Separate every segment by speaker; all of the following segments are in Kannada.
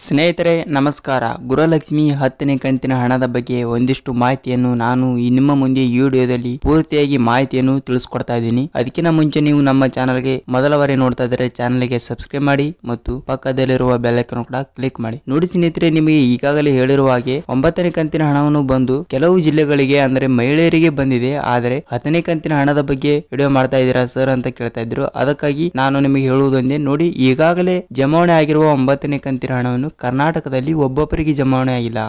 Speaker 1: ಸ್ನೇಹಿತರೆ ನಮಸ್ಕಾರ. ಗೃಹಲಕ್ಷ್ಮಿ 10ನೇ ಕಂತಿನ ಹಣದ ಬಗ್ಗೆ ಒಂದಿಷ್ಟು ಮಾಹಿತಿಯನ್ನು ನಾನು ನಿಮ್ಮ ಮುಂದೆ ಈ ವಿಡಿಯೋದಲ್ಲಿ ಪೂರ್ತಿಯಾಗಿ ಮಾಹಿತಿಯನ್ನು ತಿಳಿಸ್ಕೊಡ್ತಾ ಇದ್ದೀನಿ. ಅದಕ್ಕಿಂತ ಮುಂಚೆ ನೀವು ನಮ್ಮ ಚಾನಲ್ಗೆ ಮೊದಲ ಬಾರಿ ನೋಡ್ತಾ ಇದ್ದರೆ ಚಾನಲ್ಗೆ ಸಬ್ಸ್ಕ್ರೈಬ್ ಮಾಡಿ ಮತ್ತು ಪಕ್ಕದಲ್ಲಿರುವ ಬೆಲ್ ಐಕಾನ್ ಕೂಡ ಕ್ಲಿಕ್ ಮಾಡಿ. ನೋಡಿ ಸ್ನೇಹಿತರೆ, ನಿಮಗೆ ಈಗಾಗಲೇ ಹೇಳಿರುವ ಹಾಗೆ 9ನೇ ಕಂತಿನ ಹಣವನ್ನು ಬಂದು ಕೆಲವು ಜಿಲ್ಲೆಗಳಿಗೆ ಅಂದರೆ ಮಹಿಳೆಯರಿಗೆ ಬಂದಿದೆ. ಆದರೆ 10ನೇ ಕಂತಿನ ಹಣದ ಬಗ್ಗೆ ವಿಡಿಯೋ ಮಾಡ್ತಾ ಇದ್ದೀರಾ ಸರ್ ಅಂತ ಕೇಳ್ತಾ ಇದ್ರು. ಅದಕ್ಕಾಗಿ ನಾನು ನಿಮಗೆ ಹೇಳುವುದೊಂದೇ, ನೋಡಿ ಈಗಾಗಲೇ ಜಮಾವಣೆ ಆಗಿರುವ 9ನೇ ಕಂತಿನ ಹಣವನ್ನು ಕರ್ನಾಟಕದಲ್ಲಿ ಒಬ್ಬೊಬ್ಬರಿಗೆ ಜಮಾವಣೆ ಆಗಿಲ್ಲ.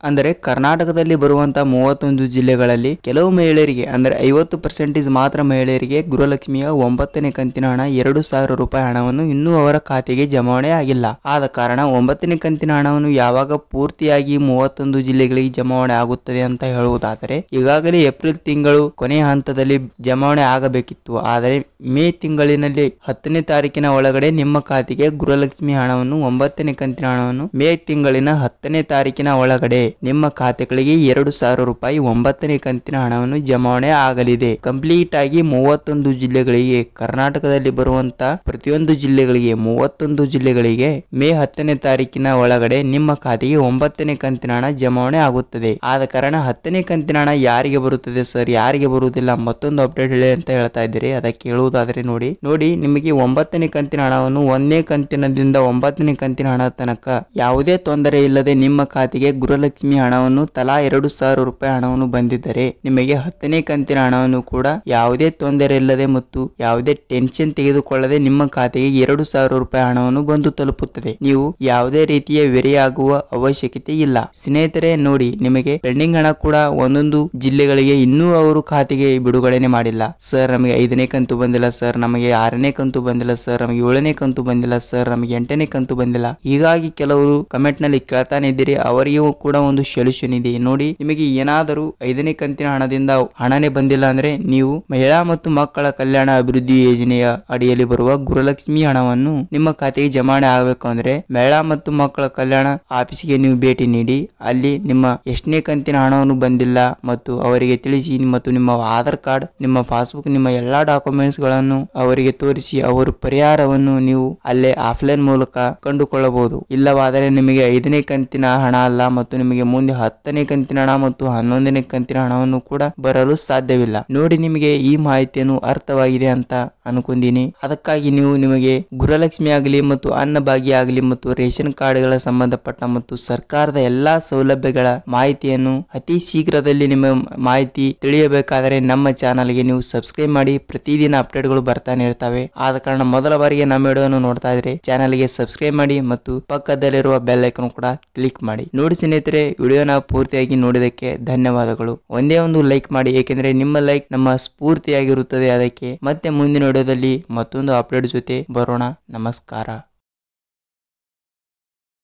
Speaker 1: ಅಂದರೆ ಕರ್ನಾಟಕದಲ್ಲಿ ಬರುವಂತಹ 31 ಜಿಲ್ಲೆಗಳಲ್ಲಿ ಕೆಲವು ಮಹಿಳೆಯರಿಗೆ ಅಂದರೆ 50% ಮಾತ್ರ ಮಹಿಳೆಯರಿಗೆ ಗೃಹಲಕ್ಷ್ಮಿಯ 9ನೇ ಕಂತಿನ ಹಣ 2,000 ರೂಪಾಯಿ ಹಣವನ್ನು ಇನ್ನೂ ಅವರ ಖಾತೆಗೆ ಜಮಾವಣೆ ಆಗಿಲ್ಲ. ಆದ ಕಾರಣ 9ನೇ ಕಂತಿನ ಹಣವನ್ನು ಯಾವಾಗ ಪೂರ್ತಿಯಾಗಿ 31 ಜಿಲ್ಲೆಗಳಿಗೆ ಜಮಾವಣೆ ಆಗುತ್ತದೆ ಅಂತ ಹೇಳುವುದಾದರೆ, ಈಗಾಗಲೇ ಏಪ್ರಿಲ್ ತಿಂಗಳು ಕೊನೆಯ ಹಂತದಲ್ಲಿ ಜಮಾವಣೆ ಆಗಬೇಕಿತ್ತು. ಆದರೆ ಮೇ ತಿಂಗಳಿನಲ್ಲಿ 10ನೇ ತಾರೀಕಿನ ಒಳಗಡೆ ನಿಮ್ಮ ಖಾತೆಗೆ ಗೃಹಲಕ್ಷ್ಮಿ ಹಣವನ್ನು 9ನೇ ಕಂತಿನ ಹಣವನ್ನು ಮೇ ತಿಂಗಳಿನ 10ನೇ ತಾರೀಕಿನ ಒಳಗಡೆ ನಿಮ್ಮ ಖಾತೆಗಳಿಗೆ 2,000 ರೂಪಾಯಿ 9ನೇ ಕಂತಿನ ಹಣವನ್ನು ಜಮಾವಣೆ ಆಗಲಿದೆ. ಕಂಪ್ಲೀಟ್ ಆಗಿ 31 ಜಿಲ್ಲೆಗಳಿಗೆ, ಕರ್ನಾಟಕದಲ್ಲಿ ಬರುವಂತ ಪ್ರತಿಯೊಂದು ಜಿಲ್ಲೆಗಳಿಗೆ 31 ಜಿಲ್ಲೆಗಳಿಗೆ ಮೇ 10ನೇ ತಾರೀಕಿನ ಒಳಗಡೆ ನಿಮ್ಮ ಖಾತೆಗೆ 9ನೇ ಕಂತಿನ ಹಣ ಜಮಾವಣೆ ಆಗುತ್ತದೆ. ಆದ ಕಾರಣ 10ನೇ ಕಂತಿನ ಹಣ ಯಾರಿಗೆ ಬರುತ್ತದೆ ಸರ್, ಯಾರಿಗೆ ಬರುವುದಿಲ್ಲ, ಮತ್ತೊಂದು ಅಪ್ಡೇಟ್ ಹೇಳಿ ಅಂತ ಹೇಳ್ತಾ ಇದ್ದೀರಿ. ಅದಕ್ಕೆ ಹೇಳುವುದಾದ್ರೆ ನೋಡಿ ನಿಮಗೆ 9ನೇ ಕಂತಿನ ಹಣವನ್ನು 1ನೇ ಕಂತಿನದಿಂದ 9ನೇ ಕಂತಿನ ಹಣ ತನಕ ಯಾವುದೇ ತೊಂದರೆ ಇಲ್ಲದೆ ನಿಮ್ಮ ಖಾತೆಗೆ ಗೃಹಲಕ್ಷ್ಮಿ ಹಣವನ್ನು ತಲಾ 2,000 ರೂಪಾಯಿ ಹಣವನ್ನು ಬಂದಿದ್ದರೆ, ನಿಮಗೆ 10ನೇ ಕಂತಿನ ಹಣವನ್ನು ಕೂಡ ಯಾವುದೇ ತೊಂದರೆ ಇಲ್ಲದೆ ಮತ್ತು ಯಾವುದೇ ಟೆನ್ಷನ್ ತೆಗೆದುಕೊಳ್ಳದೆ ನಿಮ್ಮ ಖಾತೆಗೆ 2,000 ರೂಪಾಯಿ ಹಣವನ್ನು ಬಂದು ತಲುಪುತ್ತದೆ. ನೀವು ಯಾವುದೇ ರೀತಿಯ ವೆರಿಯಾಗುವ ಅವಶ್ಯಕತೆ ಇಲ್ಲ. ಸ್ನೇಹಿತರೆ ನೋಡಿ, ನಿಮಗೆ ಪೆಂಡಿಂಗ್ ಹಣ ಕೂಡ ಒಂದೊಂದು ಜಿಲ್ಲೆಗಳಿಗೆ ಇನ್ನೂ ಅವರು ಖಾತೆಗೆ ಬಿಡುಗಡೆನೆ ಮಾಡಿಲ್ಲ. ಸರ್ ನಮಗೆ 5ನೇ ಕಂತು ಬಂದಿಲ್ಲ ಸರ್, ನಮಗೆ 6ನೇ ಕಂತು ಬಂದಿಲ್ಲ ಸರ್, ನಮಗೆ 7ನೇ ಕಂತು ಬಂದಿಲ್ಲ ಸರ್, ನಮಗೆ 8ನೇ ಕಂತು ಬಂದಿಲ್ಲ. ಹೀಗಾಗಿ ಕೆಲವರು ಕಮೆಂಟ್ ನಲ್ಲಿ ಕೇಳ್ತಾನೆ ಇದ್ದೀರಿ. ಅವರಿಗೂ ಕೂಡ ಒಂದು ಸೊಲ್ಯೂಷನ್ ಇದೆ. ನೋಡಿ, ನಿಮಗೆ ಏನಾದರೂ 5ನೇ ಕಂತಿನ ಹಣದಿಂದ ಹಣನೇ ಬಂದಿಲ್ಲ ಅಂದ್ರೆ ನೀವು ಮಹಿಳಾ ಮತ್ತು ಮಕ್ಕಳ ಕಲ್ಯಾಣ ಅಭಿವೃದ್ಧಿ ಯೋಜನೆಯ ಅಡಿಯಲ್ಲಿ ಬರುವ ಗೃಹಲಕ್ಷ್ಮಿ ಹಣವನ್ನು ನಿಮ್ಮ ಖಾತೆಗೆ ಜಮಾವಣೆ ಆಗಬೇಕು ಅಂದ್ರೆ ಮಹಿಳಾ ಮತ್ತು ಮಕ್ಕಳ ಕಲ್ಯಾಣ ಆಫೀಸ್ಗೆ ನೀವು ಭೇಟಿ ನೀಡಿ ಅಲ್ಲಿ ನಿಮ್ಮ ಎಷ್ಟನೇ ಕಂತಿನ ಹಣವನ್ನು ಬಂದಿಲ್ಲ ಮತ್ತು ಅವರಿಗೆ ತಿಳಿಸಿ ಮತ್ತು ನಿಮ್ಮ ಆಧಾರ್ ಕಾರ್ಡ್, ನಿಮ್ಮ ಪಾಸ್ಬುಕ್, ನಿಮ್ಮ ಎಲ್ಲಾ ಡಾಕ್ಯುಮೆಂಟ್ಸ್ ಗಳನ್ನು ಅವರಿಗೆ ತೋರಿಸಿ ಅವರು ಪರಿಹಾರವನ್ನು ನೀವು ಅಲ್ಲೇ ಆಫ್ಲೈನ್ ಮೂಲಕ ಕಂಡುಕೊಳ್ಳಬಹುದು. ಇಲ್ಲವಾದರೆ ನಿಮಗೆ 5ನೇ ಕಂತಿನ ಹಣ ಅಲ್ಲ ಮತ್ತು ನಿಮಗೆ ಮುಂದೆ 10ನೇ ಕಂತಿನ ಹಣ ಮತ್ತು 11ನೇ ಕಂತಿನ ಹಣವನ್ನು ಕೂಡ ಬರಲು ಸಾಧ್ಯವಿಲ್ಲ. ನೋಡಿ, ನಿಮಗೆ ಈ ಮಾಹಿತಿಯನ್ನು ಅರ್ಥವಾಗಿದೆ ಅಂತ ಅನ್ಕೊಂತೀನಿ. ಅದಕ್ಕಾಗಿ ನಿಮಗೆ ಗೃಹಲಕ್ಷ್ಮಿ ಆಗಲಿ ಮತ್ತು ಅನ್ನಭಾಗ್ಯ ಆಗಲಿ ಮತ್ತು ರೇಷನ್ ಕಾರ್ಡ್ಗಳ ಸಂಬಂಧಪಟ್ಟ ಮತ್ತು ಸರ್ಕಾರದ ಎಲ್ಲಾ ಸೌಲಭ್ಯಗಳ ಮಾಹಿತಿಯನ್ನು ಅತಿ ಶೀಘ್ರದಲ್ಲಿ ನಿಮ್ಮ ಮಾಹಿತಿ ತಿಳಿಯಬೇಕಾದರೆ ನಮ್ಮ ಚಾನಲ್ಗೆ ನೀವು ಸಬ್ಸ್ಕ್ರೈಬ್ ಮಾಡಿ. ಪ್ರತಿದಿನ ಅಪ್ಡೇಟ್ಗಳು ಬರ್ತಾನೆ ಇರ್ತವೆ. ಆದ ಕಾರಣ ಮೊದಲ ಬಾರಿಗೆ ನಮ್ಮ ವಿಡಿಯೋವನ್ನು ನೋಡ್ತಾ ಇದ್ರೆ ಚಾನಲ್ಗೆ ಸಬ್ಸ್ಕ್ರೈಬ್ ಮಾಡಿ ಮತ್ತು ಪಕ್ಕದಲ್ಲಿರುವ ಬೆಲ್ ಐಕಾನ್ ಕೂಡ ಕ್ಲಿಕ್ ಮಾಡಿ. ನೋಡಿ ಸ್ನೇಹಿತರೆ, ವಿಡಿಯೋನ ಪೂರ್ತಿಯಾಗಿ ನೋಡಿದಕ್ಕೆ ಧನ್ಯವಾದಗಳು. ಒಂದೇ ಒಂದು ಲೈಕ್ ಮಾಡಿ, ಏಕೆಂದ್ರೆ ನಿಮ್ಮ ಲೈಕ್ ನಮ್ಮ ಸ್ಫೂರ್ತಿಯಾಗಿರುತ್ತದೆ. ಅದಕ್ಕೆ ಮತ್ತೆ ಮುಂದಿನ ವಿಡಿಯೋದಲ್ಲಿ ಮತ್ತೊಂದು ಅಪ್ಡೇಟ್ ಜೊತೆ ಬರೋಣ. ನಮಸ್ಕಾರ.